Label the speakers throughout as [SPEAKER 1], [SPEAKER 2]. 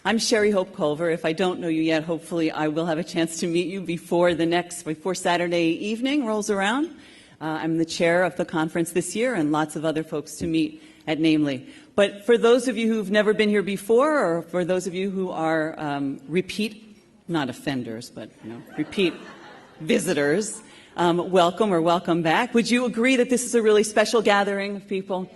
[SPEAKER 1] I'm Sherry Hope Culver. If I don't know you yet, hopefully I will have a chance to meet you before Saturday evening rolls around. I'm the chair of the conference this year, and lots of other folks to meet at NAMLE. But for those of you who've never been here before, or for those of you who are repeat, not offenders, but repeat visitors, welcome or welcome back. Would you agree that this is a really special gathering of people?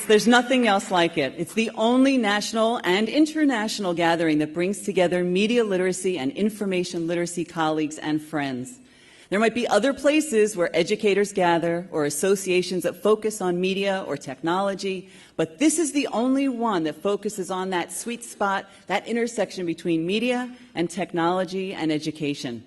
[SPEAKER 1] There's nothing else like it. It's the only national and international gathering that brings together media literacy and information literacy colleagues and friends. There might be other places where educators gather or associations that focus on media or technology, but this is the only one that focuses on that sweet spot, that intersection between media and technology and education.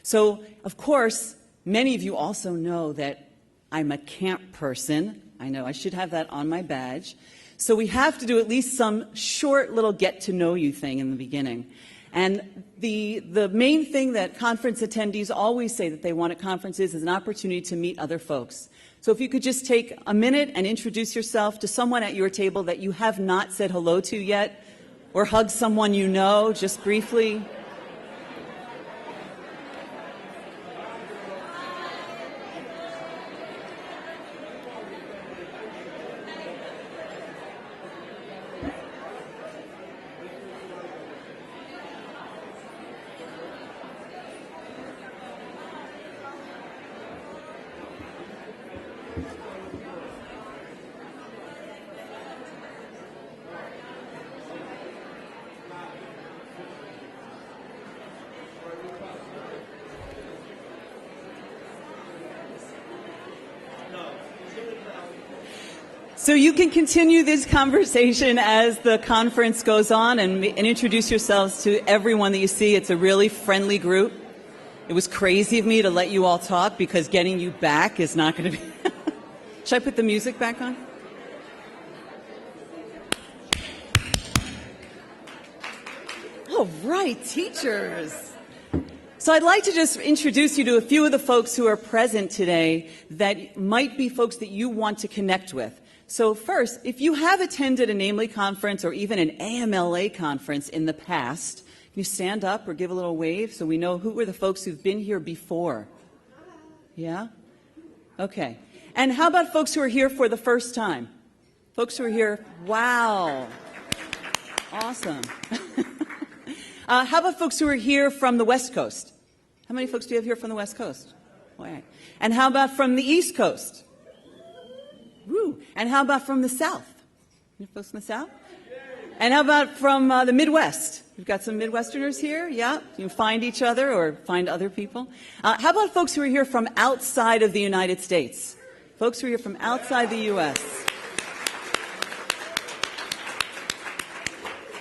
[SPEAKER 1] So, of course, many of you also know that I'm a camp person. I know I should have that on my badge. So we have to do at least some short little get-to-know-you thing in the beginning. And the main thing that conference attendees always say that they want at conferences is an opportunity to meet other folks. So if you could just take a minute and introduce yourself to someone at your table that you have not said hello to yet, or hug someone you know just briefly. So you can continue this conversation as the conference goes on and introduce yourselves to everyone that you see. It's a really friendly group. It was crazy of me to let you all talk because getting you back is not going to be... Should I put the music back on? All right, teachers. So I'd like to just introduce you to a few of the folks who are present today that might be folks that you want to connect with. So first, if you have attended a NAMLE conference or even an AMLA conference in the past, can you stand up or give a little wave so we know who were the folks who've been here before? Yeah? Okay. And how about folks who are here for the first time? Folks who are here, wow. Awesome. How about folks who are here from the West Coast? How many folks do you have here from the West Coast? All right. And how about from the East Coast? Woo. And how about from the South? Any folks from the South? And how about from the Midwest? We've got some Midwesterners here. Yeah, you can find each other or find other people. How about folks who are here from outside of the United States? Folks who are here from outside the U.S.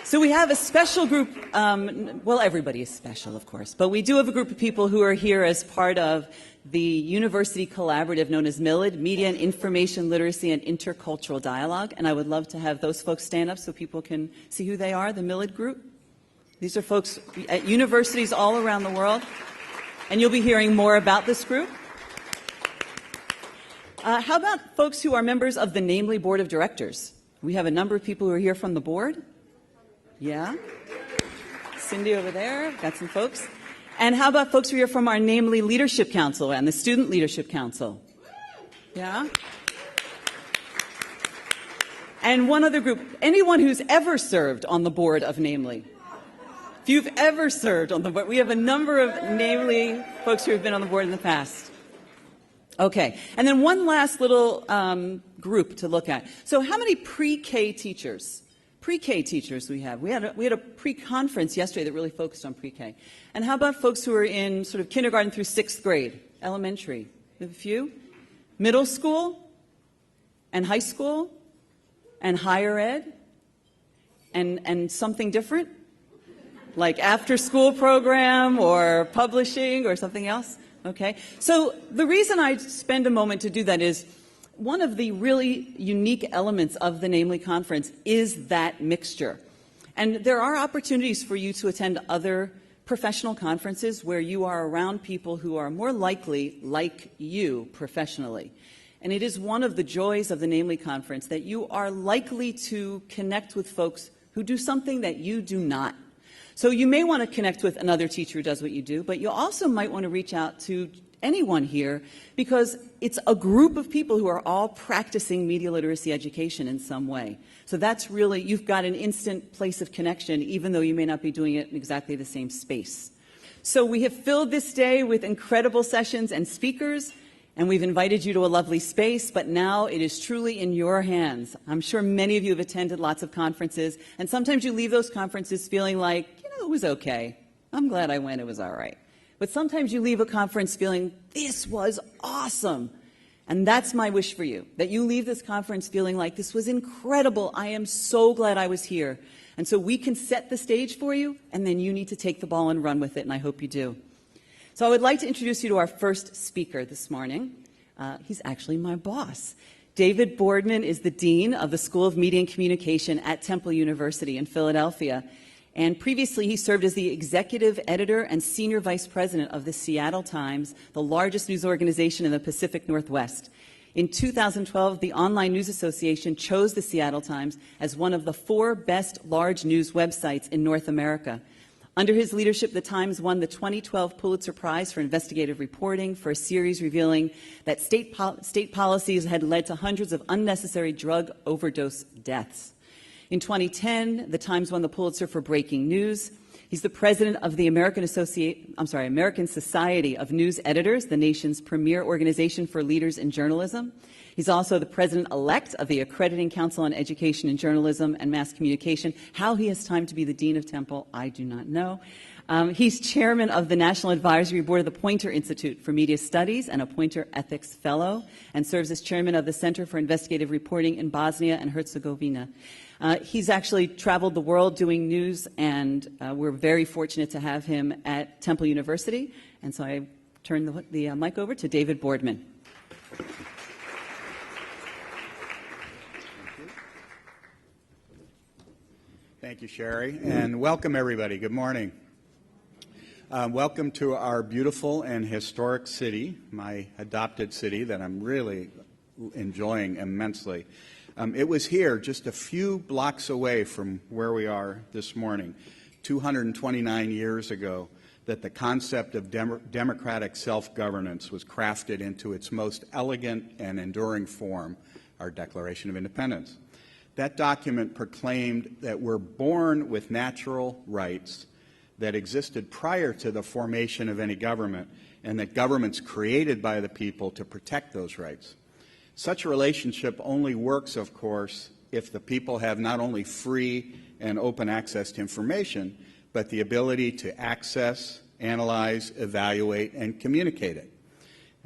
[SPEAKER 1] So we have a special group, well, everybody is special, of course, but we do have a group of people who are here as part of the university collaborative known as MILID, Media and Information Literacy and Intercultural Dialogue, and I would love to have those folks stand up so people can see who they are, the MILID group. These are folks at universities all around the world, and you'll be hearing more about this group. How about folks who are members of the NAMLE Board of Directors? We have a number of people who are here from the board. Yeah. Cindy over there, got some folks. And how about folks who are here from our NAMLE Leadership Council and the Student Leadership Council? Yeah. And one other group, anyone who's ever served on the board of NAMLE. If you've ever served on the board, we have a number of NAMLE folks who have been on the board in the past. Okay. And then one last little group to look at. So how many pre-K teachers? Pre-K teachers we have. We had a pre-conference yesterday that really focused on pre-K. And how about folks who are in sort of kindergarten through 6th grade, elementary? We have a few. Middle school and high school and higher ed and something different? Like after-school program or publishing or something else? Okay. So the reason I spend a moment to do that is one of the really unique elements of the NAMLE conference is that mixture. And there are opportunities for you to attend other professional conferences where you are around people who are more likely like you professionally. And it is one of the joys of the NAMLE conference that you are likely to connect with folks who do something that you do not. So you may want to connect with another teacher who does what you do, but you also might want to reach out to anyone here, because it's a group of people who are all practicing media literacy education in some way. So that's really, you've got an instant place of connection, even though you may not be doing it in exactly the same space. So we have filled this day with incredible sessions and speakers, and we've invited you to a lovely space, but now it is truly in your hands. I'm sure many of you have attended lots of conferences, and sometimes you leave those conferences feeling like, it was okay. I'm glad I went, it was all right. But sometimes you leave a conference feeling, this was awesome. And that's my wish for you, that you leave this conference feeling like, this was incredible. I am so glad I was here. And so we can set the stage for you, and then you need to take the ball and run with it, and I hope you do. So I would like to introduce you to our first speaker this morning. He's actually my boss. David Boardman is the Dean of the School of Media and Communication at Temple University in Philadelphia. And previously, he served as the executive editor and senior vice president of the Seattle Times, the largest news organization in the Pacific Northwest. In 2012, the Online News Association chose the Seattle Times as one of the 4 best large news websites in North America. Under his leadership, the Times won the 2012 Pulitzer Prize for investigative reporting for a series revealing that state policies had led to hundreds of unnecessary drug overdose deaths. In 2010, the Times won the Pulitzer for breaking news. He's the president of the American Society of News Editors, the nation's premier organization for leaders in journalism. He's also the president-elect of the Accrediting Council on Education in Journalism and Mass Communication. How he has time to be the dean of Temple, I do not know. He's chairman of the National Advisory Board of the Poynter Institute for Media Studies and a Poynter Ethics Fellow, and serves as chairman of the Center for Investigative Reporting in Bosnia and Herzegovina. He's actually traveled the world doing news, and we're very fortunate to have him at Temple University. And so I turn the mic over to David Boardman.
[SPEAKER 2] Thank you, Sherry, and welcome everybody. Good morning. Welcome to our beautiful and historic city, my adopted city that I'm really enjoying immensely. It was here just a few blocks away from where we are this morning, 229 years ago, that the concept of democratic self-governance was crafted into its most elegant and enduring form, our Declaration of Independence. That document proclaimed that we're born with natural rights that existed prior to the formation of any government, and that government's created by the people to protect those rights. Such a relationship only works, of course, if the people have not only free and open access to information, but the ability to access, analyze, evaluate, and communicate it.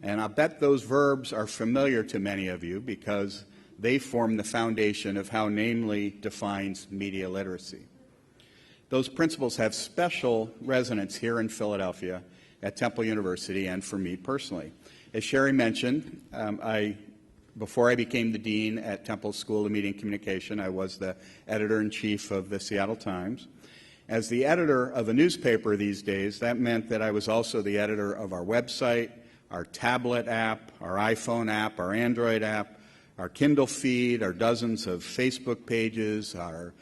[SPEAKER 2] And I'll bet those verbs are familiar to many of you because they form the foundation of how NAMLE defines media literacy. Those principles have special resonance here in Philadelphia at Temple University and for me personally. As Sherry mentioned, before I became the dean at Temple School of Media and Communication, I was the editor-in-chief of the Seattle Times. As the editor of a newspaper these days, that meant that I was also the editor of our website, our tablet app, our iPhone app, our Android app, our Kindle feed, our dozens of Facebook pages, our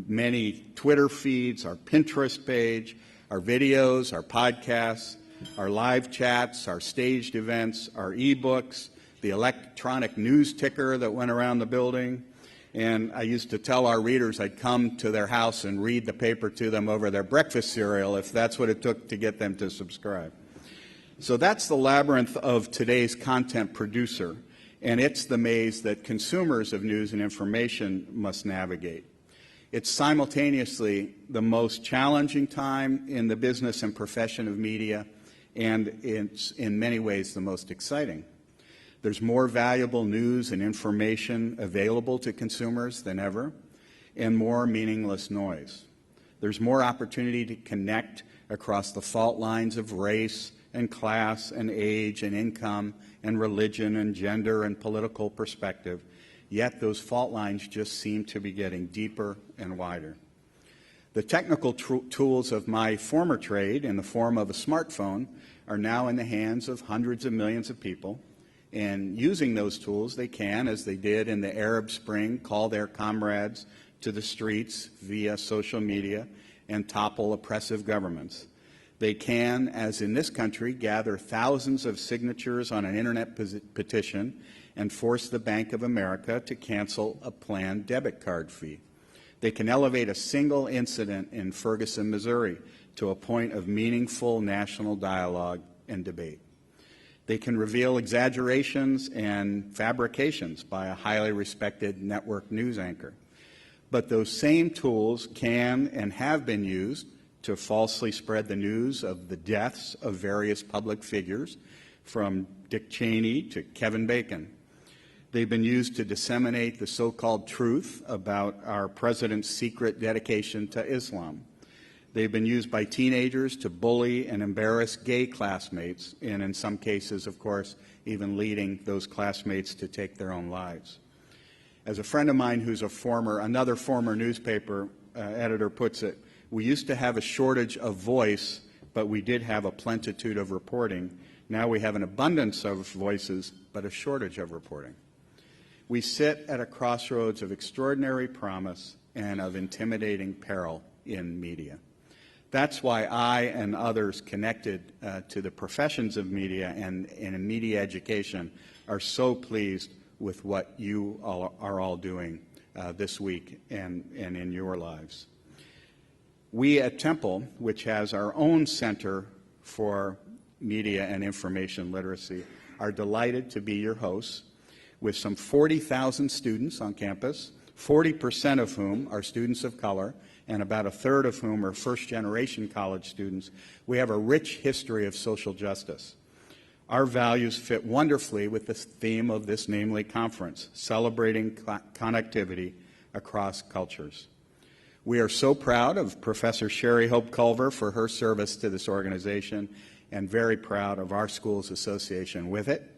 [SPEAKER 2] many Twitter feeds, our Pinterest page, our videos, our podcasts, our live chats, our staged events, our e-books, the electronic news ticker that went around the building. And I used to tell our readers I'd come to their house and read the paper to them over their breakfast cereal if that's what it took to get them to subscribe. So that's the labyrinth of today's content producer, and it's the maze that consumers of news and information must navigate. It's simultaneously the most challenging time in the business and profession of media, and it's in many ways the most exciting. There's more valuable news and information available to consumers than ever, and more meaningless noise. There's more opportunity to connect across the fault lines of race and class and age and income and religion and gender and political perspective, yet those fault lines just seem to be getting deeper and wider. The technical tools of my former trade in the form of a smartphone are now in the hands of hundreds of millions of people. And using those tools, they can, as they did in the Arab Spring, call their comrades to the streets via social media and topple oppressive governments. They can, as in this country, gather thousands of signatures on an internet petition and force the Bank of America to cancel a planned debit card fee. They can elevate a single incident in Ferguson, Missouri, to a point of meaningful national dialogue and debate. They can reveal exaggerations and fabrications by a highly respected network news anchor. But those same tools can and have been used to falsely spread the news of the deaths of various public figures, from Dick Cheney to Kevin Bacon. They've been used to disseminate the so-called truth about our president's secret dedication to Islam. They've been used by teenagers to bully and embarrass gay classmates, and in some cases, of course, even leading those classmates to take their own lives. As a friend of mine who's another former newspaper editor puts it, we used to have a shortage of voice, but we did have a plenitude of reporting. Now we have an abundance of voices, but a shortage of reporting. We sit at a crossroads of extraordinary promise and of intimidating peril in media. That's why I and others connected to the professions of media and in media education are so pleased with what you are all doing this week and in your lives. We at Temple, which has our own Center for Media and Information Literacy, are delighted to be your hosts with some 40,000 students on campus, 40% of whom are students of color, and about a third of whom are first-generation college students. We have a rich history of social justice. Our values fit wonderfully with the theme of this NAMLE conference, celebrating connectivity across cultures. We are so proud of Professor Sherry Hope Culver for her service to this organization, and very proud of our school's association with it.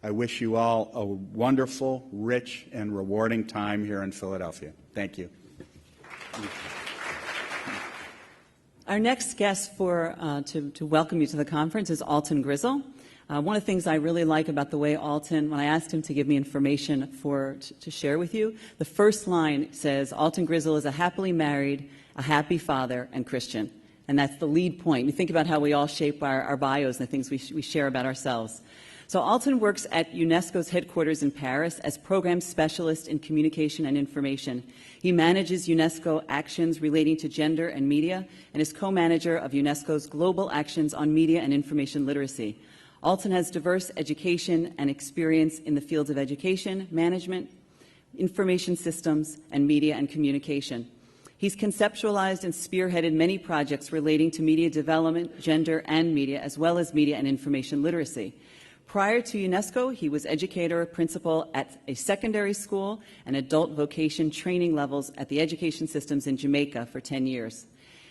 [SPEAKER 2] I wish you all a wonderful, rich, and rewarding time here in Philadelphia. Thank you.
[SPEAKER 1] Our next guest to welcome you to the conference is Alton Grizzle. One of the things I really like about the way Alton, when I asked him to give me information to share with you, the first line says, Alton Grizzle is a happily married, a happy father, and Christian. And that's the lead point. You think about how we all shape our bios and the things we share about ourselves. So Alton works at UNESCO's headquarters in Paris as program specialist in communication and information. He manages UNESCO actions relating to gender and media and is co-manager of UNESCO's global actions on media and information literacy. Alton has diverse education and experience in the fields of education, management, information systems, and media and communication. He's conceptualized and spearheaded many projects relating to media development, gender, and media, as well as media and information literacy. Prior to UNESCO, he was educator principal at a secondary school and adult vocation training levels at the education systems in Jamaica for 10 years.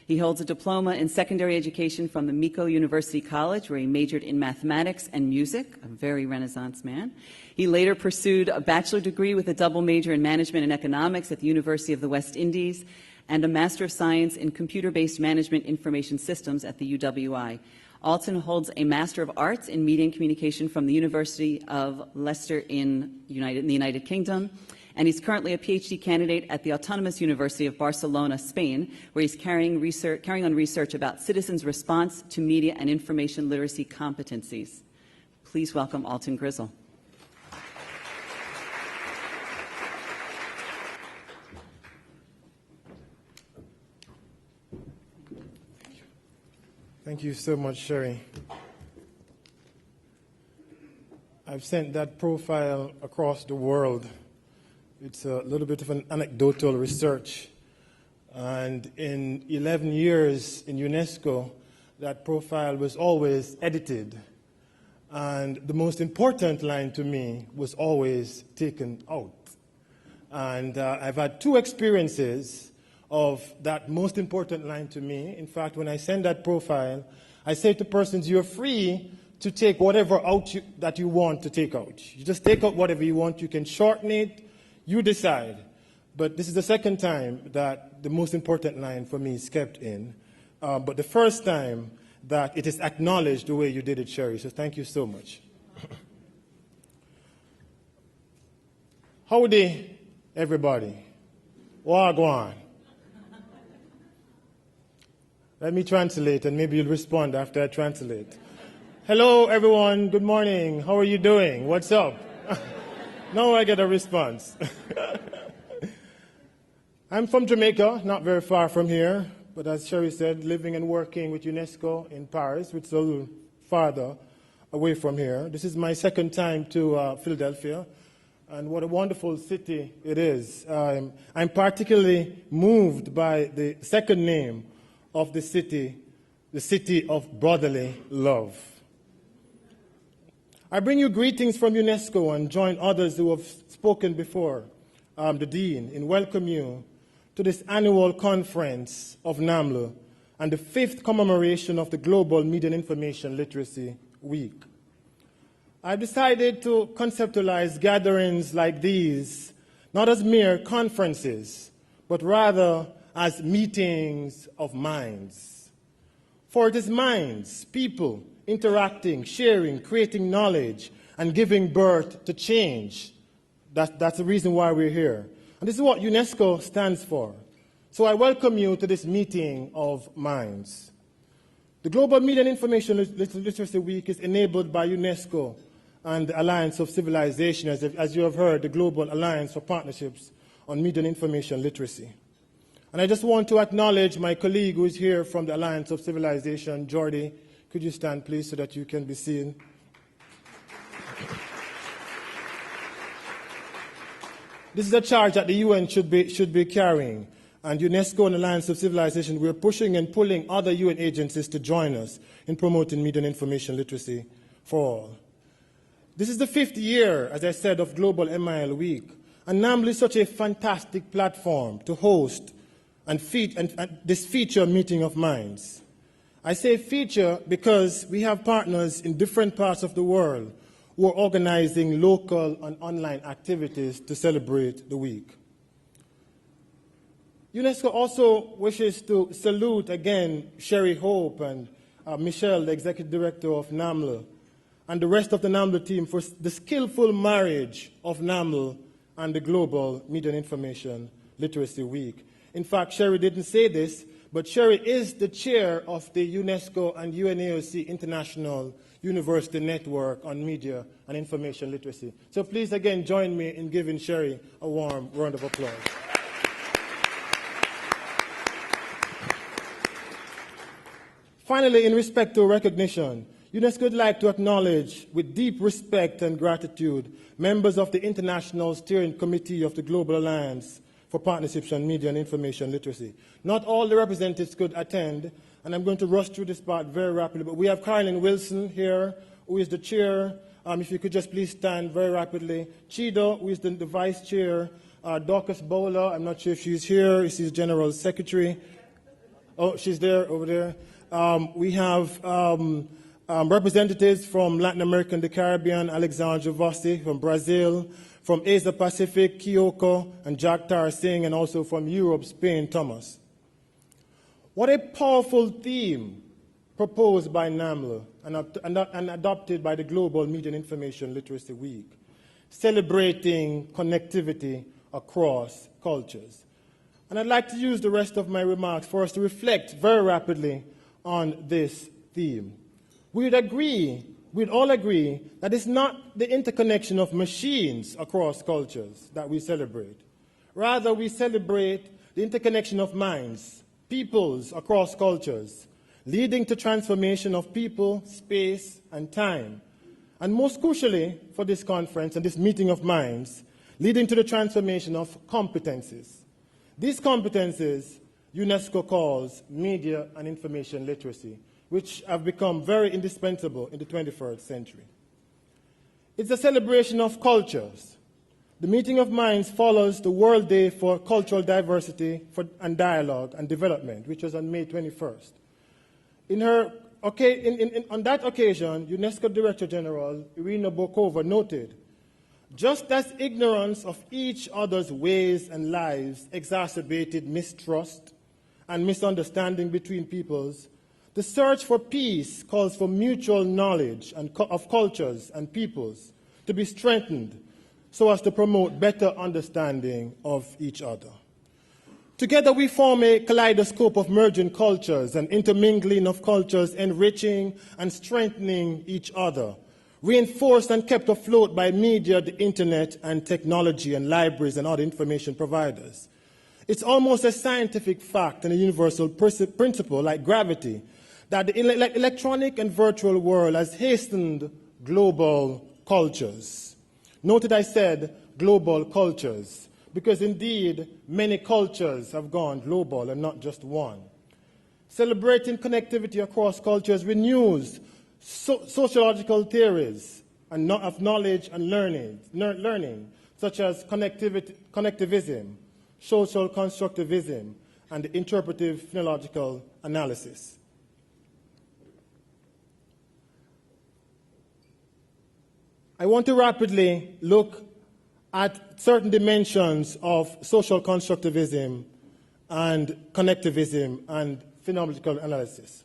[SPEAKER 1] He holds a diploma in secondary education from the Miko University College, where he majored in mathematics and music, a very Renaissance man. He later pursued a bachelor degree with a double major in management and economics at the University of the West Indies and a Master of Science in computer-based management information systems at the UWI. Alton holds a Master of Arts in Media and Communication from the University of Leicester in the United Kingdom, and he's currently a PhD candidate at the Autonomous University of Barcelona, Spain, where he's carrying on research about citizens' response to media and information literacy competencies. Please welcome Alton Grizzle.
[SPEAKER 3] Thank you so much, Sherry. I've sent that profile across the world. It's a little bit of an anecdotal research. And in 11 years in UNESCO, that profile was always edited. And the most important line to me was always taken out. And I've had two experiences of that most important line to me. In fact, when I send that profile, I say to persons, you're free to take whatever out that you want to take out. You just take out whatever you want. You can shorten it. You decide. But this is the second time that the most important line for me is kept in. But the first time that it is acknowledged the way you did it, Sherry. So thank you so much. Howdy, everybody. Wagwan. Let me translate, and maybe you'll respond after I translate. Hello, everyone. Good morning. How are you doing? What's up? Now I get a response. I'm from Jamaica, not very far from here, but as Sherry said, living and working with UNESCO in Paris, which is a little farther away from here. This is my second time to Philadelphia, and what a wonderful city it is. I'm particularly moved by the second name of the city of brotherly love. I bring you greetings from UNESCO and join others who have spoken before the Dean in welcome you to this annual conference of NAMLE and the 5th commemoration of the Global Media and Information Literacy Week. I've decided to conceptualize gatherings like these not as mere conferences, but rather as meetings of minds. For it is minds, people, interacting, sharing, creating knowledge, and giving birth to change. That's the reason why we're here. And this is what UNESCO stands for. So I welcome you to this meeting of minds. The Global Media and Information Literacy Week is enabled by UNESCO and the Alliance of Civilization, as you have heard, the Global Alliance for Partnerships on Media and Information Literacy. And I just want to acknowledge my colleague who is here from the Alliance of Civilization, Jordi. Could you stand, please, so that you can be seen? This is a charge that the UN should be carrying. And UNESCO and Alliance of Civilization, we're pushing and pulling other UN agencies to join us in promoting media and information literacy for all. This is the 5th year, as I said, of Global MIL Week. And NAMLE is such a fantastic platform to host and this feature meeting of minds. I say feature because we have partners in different parts of the world who are organizing local and online activities to celebrate the week. UNESCO also wishes to salute again Sherry Hope and Michelle, the Executive Director of NAMLE, and the rest of the NAMLE team for the skillful marriage of NAMLE and the Global Media and Information Literacy Week. In fact, Sherry didn't say this, but Sherry is the chair of the UNESCO and UNAOC International University Network on Media and Information Literacy. So please again join me in giving Sherry a warm round of applause. Finally, in respect to recognition, UNESCO would like to acknowledge with deep respect and gratitude members of the International Steering Committee of the Global Alliance for Partnerships on Media and Information Literacy. Not all the representatives could attend, and I'm going to rush through this part very rapidly, but we have Carolyn Wilson here, who is the chair. If you could just please stand very rapidly. Chido, who is the vice chair. Dorcas Bowler, I'm not sure if she's here. She's General Secretary. Oh, she's there, over there. We have representatives from Latin America and the Caribbean, Alexandre Vossi from Brazil, from Asia Pacific, Kyoko and Jack Tar Singh, and also from Europe, Spain, Thomas. What a powerful theme proposed by NAMLE and adopted by the Global Media and Information Literacy Week, celebrating connectivity across cultures. And I'd like to use the rest of my remarks for us to reflect very rapidly on this theme. We'd all agree that it's not the interconnection of machines across cultures that we celebrate. Rather, we celebrate the interconnection of minds, peoples across cultures, leading to transformation of people, space, and time. And most crucially for this conference and this meeting of minds, leading to the transformation of competencies. These competencies UNESCO calls media and information literacy, which have become very indispensable in the 21st century. It's a celebration of cultures. The meeting of minds follows the World Day for Cultural Diversity and Dialogue and Development, which was on May 21st. On that occasion, UNESCO Director General Irina Bokova noted, just as ignorance of each other's ways and lives exacerbated mistrust and misunderstanding between peoples, the search for peace calls for mutual knowledge of cultures and peoples to be strengthened so as to promote better understanding of each other. Together we form a kaleidoscope of merging cultures and intermingling of cultures, enriching and strengthening each other, reinforced and kept afloat by media, the internet, and technology, and libraries and other information providers. It's almost a scientific fact and a universal principle, like gravity, that the electronic and virtual world has hastened global cultures. Note that I said global cultures, because indeed many cultures have gone global and not just one. Celebrating connectivity across cultures renews sociological theories of knowledge and learning, such as connectivism, social constructivism, and interpretive phenomenological analysis. I want to rapidly look at certain dimensions of social constructivism and connectivism and phenomenological analysis.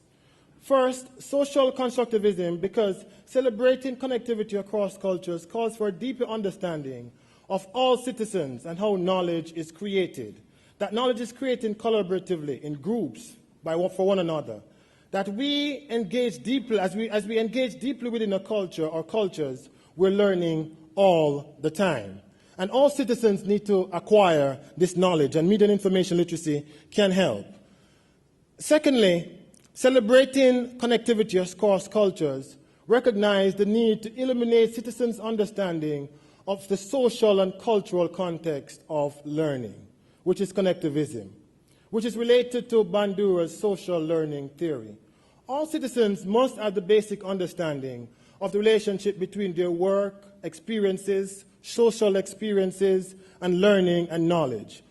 [SPEAKER 3] First, social constructivism, because celebrating connectivity across cultures calls for a deeper understanding of all citizens and how knowledge is created. That knowledge is created collaboratively in groups for one another. That we engage deeply, as we engage deeply within a culture or cultures, we're learning all the time. And all citizens need to acquire this knowledge, and media and information literacy can help. Secondly, celebrating connectivity across cultures recognize the need to illuminate citizens' understanding of the social and cultural context of learning, which is connectivism, which is related to Bandura's social learning theory. All citizens must have the basic understanding of the relationship between their work, experiences, social experiences, and learning and knowledge.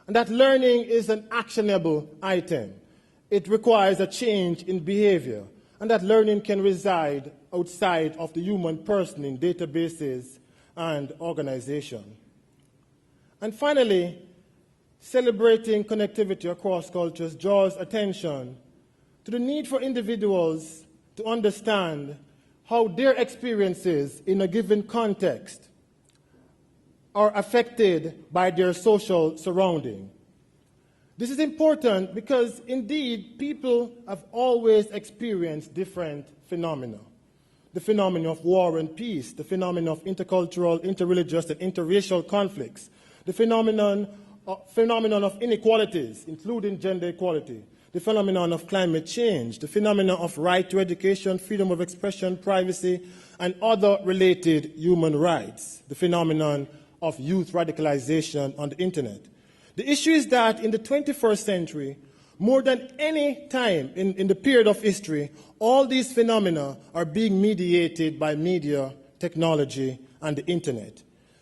[SPEAKER 3] And that learning is an actionable item. It requires a change in behavior, and that learning can reside outside of the human person in databases and organization. And finally, celebrating connectivity across cultures draws attention to the need for individuals to understand how their experiences in a given context are affected by their social surrounding. This is important because, indeed, people have always experienced different phenomena. The phenomenon of war and peace, the phenomenon of intercultural, interreligious, and interracial conflicts, the phenomenon of inequalities, including gender equality, the phenomenon of climate change, the phenomenon of right to education, freedom of expression, privacy, and other related human rights, the phenomenon of youth radicalization on the internet. The issue is that in the 21st century, more than any time in the period of history, all these phenomena are being mediated by media, technology, and the internet.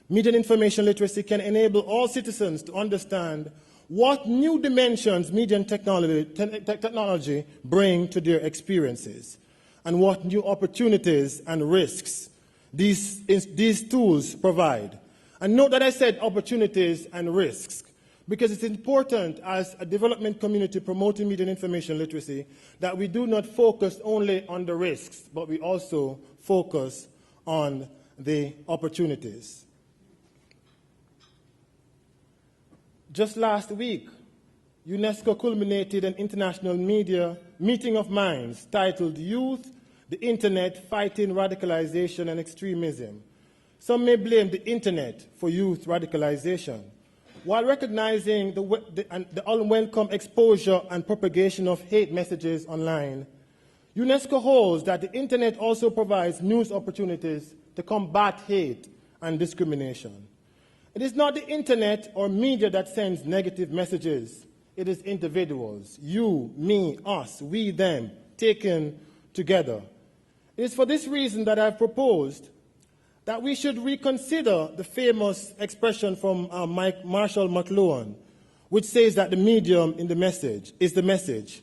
[SPEAKER 3] Media and information literacy can enable all citizens to understand what new dimensions media and technology bring to their experiences, and what new opportunities and risks these tools provide. And note that I said opportunities and risks, because it's important as a development community promoting media and information literacy that we do not focus only on the risks, but we also focus on the opportunities. Just last week, UNESCO culminated an international media meeting of minds titled Youth, the Internet, Fighting Radicalization and Extremism. Some may blame the internet for youth radicalization, while recognizing the unwelcome exposure and propagation of hate messages online. UNESCO holds that the internet also provides news opportunities to combat hate and discrimination. It is not the internet or media that sends negative messages. It is individuals, you, me, us, we, them, taken together. It is for this reason that I've proposed that we should reconsider the famous expression from Marshall McLuhan, which says that the medium in the message is the message.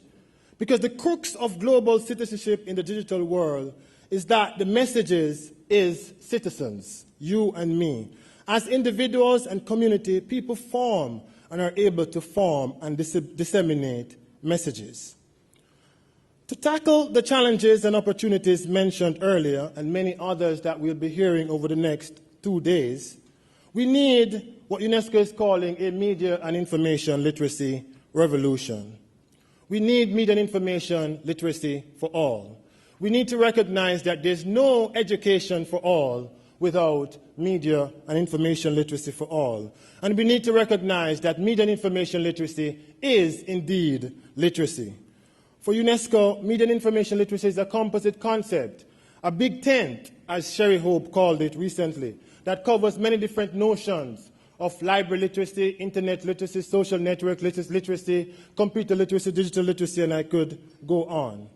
[SPEAKER 3] Because the crux of global citizenship in the digital world is that the messages is citizens, you and me. As individuals and community, people form and are able to form and disseminate messages. To tackle the challenges and opportunities mentioned earlier, and many others that we'll be hearing over the next 2 days, We need what UNESCO is calling a media and information literacy revolution. We need media and information literacy for all. We need to recognize that there's no education for all without media and information literacy for all. And we need to recognize that media and information literacy is indeed literacy. For UNESCO, media and information literacy is a composite concept, a big tent, as Sherry Hope called it recently, that covers many different notions of library literacy, internet literacy, social network literacy, computer literacy, digital literacy, and I could go on.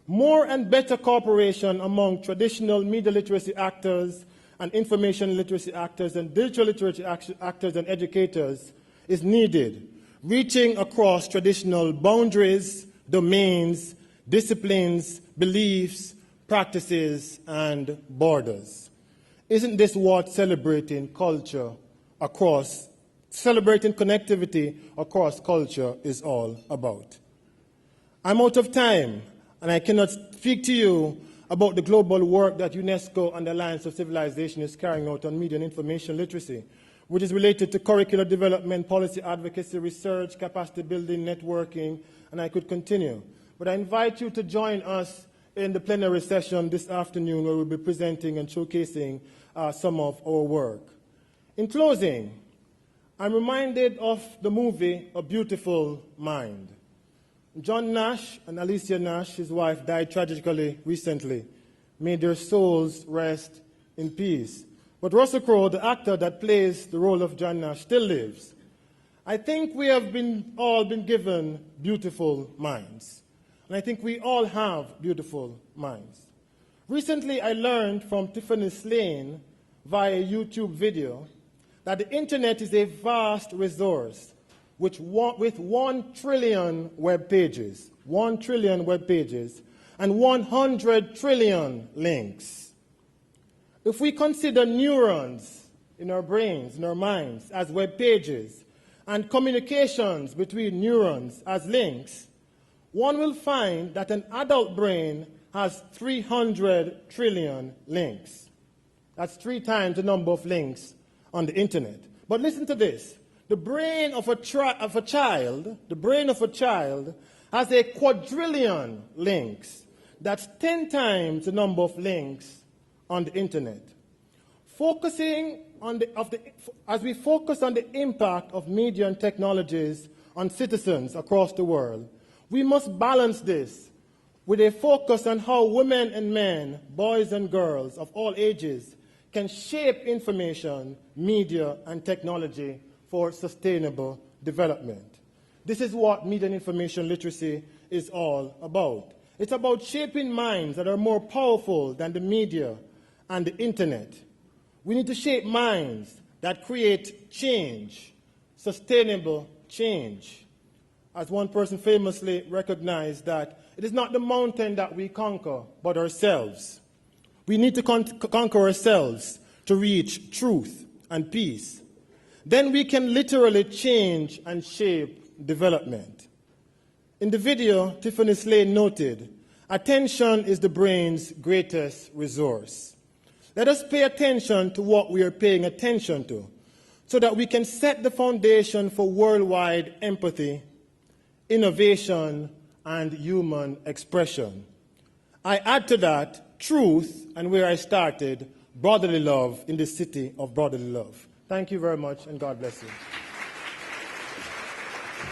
[SPEAKER 3] More and better cooperation among traditional media literacy actors and information literacy actors and digital literacy actors and educators is needed, reaching across traditional boundaries, domains, disciplines, beliefs, practices, and borders. Isn't this what celebrating culture across, celebrating connectivity across culture is all about? I'm out of time, and I cannot speak to you about the global work that UNESCO and the Alliance of Civilization is carrying out on media and information literacy, which is related to curricular development, policy advocacy, research, capacity building, networking, and I could continue. But I invite you to join us in the plenary session this afternoon where we'll be presenting and showcasing some of our work. In closing, I'm reminded of the movie A Beautiful Mind. John Nash and Alicia Nash, his wife, died tragically recently. May their souls rest in peace. But Russell Crowe, the actor that plays the role of John Nash, still lives. I think we have all been given beautiful minds. And I think we all have beautiful minds. Recently, I learned from Tiffany Slane via a YouTube video that the internet is a vast resource with 1 trillion web pages, 1 trillion web pages, and 100 trillion links. If we consider neurons in our brains, in our minds, as web pages, and communications between neurons as links, one will find that an adult brain has 300 trillion links. That's 3 times the number of links on the internet. But listen to this. The brain of a child has a quadrillion links. That's 10 times the number of links on the internet. As we focus on the impact of media and technologies on citizens across the world, we must balance this with a focus on how women and men, boys and girls of all ages, can shape information, media, and technology for sustainable development. This is what media and information literacy is all about. It's about shaping minds that are more powerful than the media and the internet. We need to shape minds that create change, sustainable change. As one person famously recognized that it is not the mountain that we conquer, but ourselves. We need to conquer ourselves to reach truth and peace. Then we can literally change and shape development. In the video, Tiffany Slane noted, attention is the brain's greatest resource. Let us pay attention to what we are paying attention to, so that we can set the foundation for worldwide empathy, innovation, and human expression. I add to that truth, and where I started, brotherly love in the city of brotherly love. Thank you very much, and God bless you.